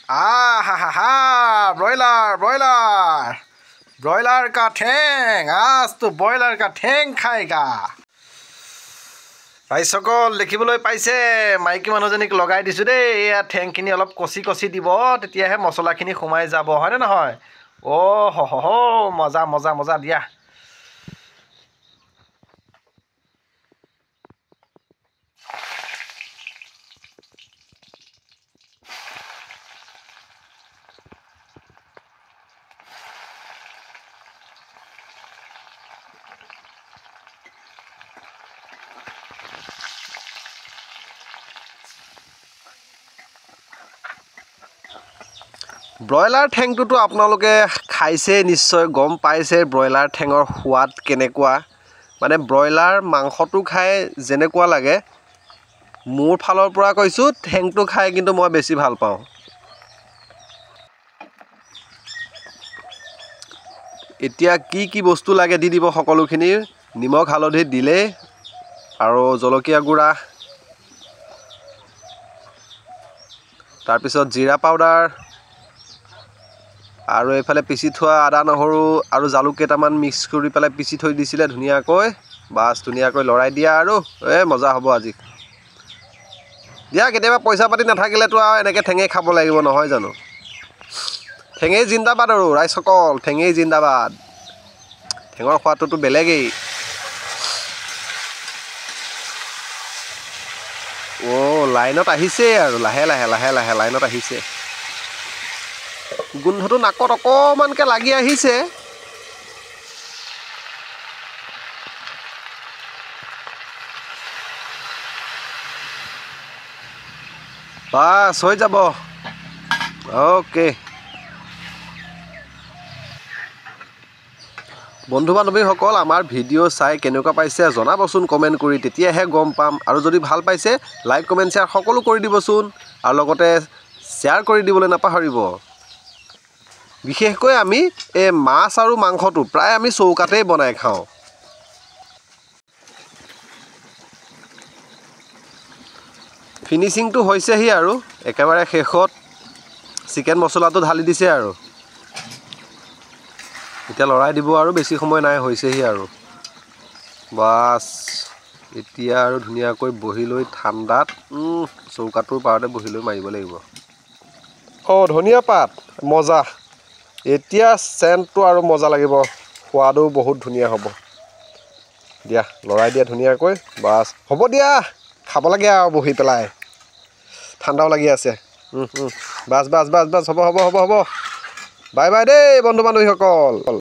हा हा हा ब्रॉयलर ब्रॉयलर ब्रॉयलर का ठेंग आज तो ब्रॉयलर का ठेंग खाएगा ৰাইজসকল দেখিবলৈ পাইছে মাইকী মানুহজনীক লগাই দিছোঁ দেই এয়া ঠেংখিনি অলপ কচি কচি দিব তেতিয়াহে মছলাখিনি সোমাই যাব হয়নে নহয় অ' হ হ মজা মজা মজা দিয়া ব্ৰইলাৰ ঠেংটোতো আপোনালোকে খাইছে নিশ্চয় গম পাইছে ব্ৰইলাৰ ঠেঙৰ সোৱাদ কেনেকুৱা মানে ব্ৰইলাৰ মাংসটো খাই যেনেকুৱা লাগে মোৰ ফালৰ পৰা কৈছোঁ ঠেংটো খাই কিন্তু মই বেছি ভাল পাওঁ এতিয়া কি বস্তু লাগে দি দিব সকলোখিনি নিমখ হালধি দিলে আৰু জলকীয়া গুড়া তাৰপিছত জিৰা পাউডাৰ আৰু এইফালে পিচি থোৱা আদা নহৰু আৰু জালুক কেইটামান মিক্স কৰি পেলাই পিচি থৈ দিছিলে ধুনীয়াকৈ বাছ ধুনীয়াকৈ লৰাই দিয়া আৰু মজা হ'ব আজি দিয়া কেতিয়াবা পইচা পাতি নাথাকিলেতো আৰু এনেকৈ ঠেঙেই খাব লাগিব নহয় জানো ঠেঙেই জিন্দাবাদ আৰু ৰাইজসকল ঠেঙেই জিন্দাবাদ ঠেঙৰ সোৱাদটোতো বেলেগেই লাইনত আহিছে আৰু লাহে লাহে লাহে লাহে লাইনত আহিছে গোন্ধটো নাকত অকণমানকৈ লাগি আহিছে বাছ হৈ যাব অ'কে বন্ধু বান্ধৱীসকল আমাৰ ভিডিঅ' চাই কেনেকুৱা পাইছে জনাবচোন কমেণ্ট কৰি তেতিয়াহে গম পাম আৰু যদি ভাল পাইছে লাইক কমেণ্ট শ্বেয়াৰ সকলো কৰি দিবচোন আৰু লগতে শ্বেয়াৰ কৰি দিবলৈ নাপাহৰিব বিশেষকৈ আমি এই মাছ আৰু মাংসটো প্ৰায় আমি চৌকাতেই বনাই খাওঁ ফিনিচিংটো হৈছেহি আৰু একেবাৰে শেষত চিকেন মছলাটো ঢালি দিছে আৰু এতিয়া লৰাই দিব আৰু বেছি সময় নাই হৈছেহি আৰু বাছ এতিয়া আৰু ধুনীয়াকৈ বহি লৈ ঠাণ্ডাত চৌকাটোৰ পাৰতে বহি লৈ মাৰিব লাগিব ধনিয়া পাত মজা এতিয়া চেণ্টটো আৰু মজা লাগিব সোৱাদো বহুত ধুনীয়া হ'ব দিয়া লৰাই দিয়া ধুনীয়াকৈ বাছ হ'ব দিয়া খাব লাগে আৰু বহি পেলাই ঠাণ্ডাও লাগি আছে বাছ বাছ বাছ বাছ হ'ব হ'ব হ'ব হ'ব বাই বাই দেই বন্ধু বান্ধৱীসকল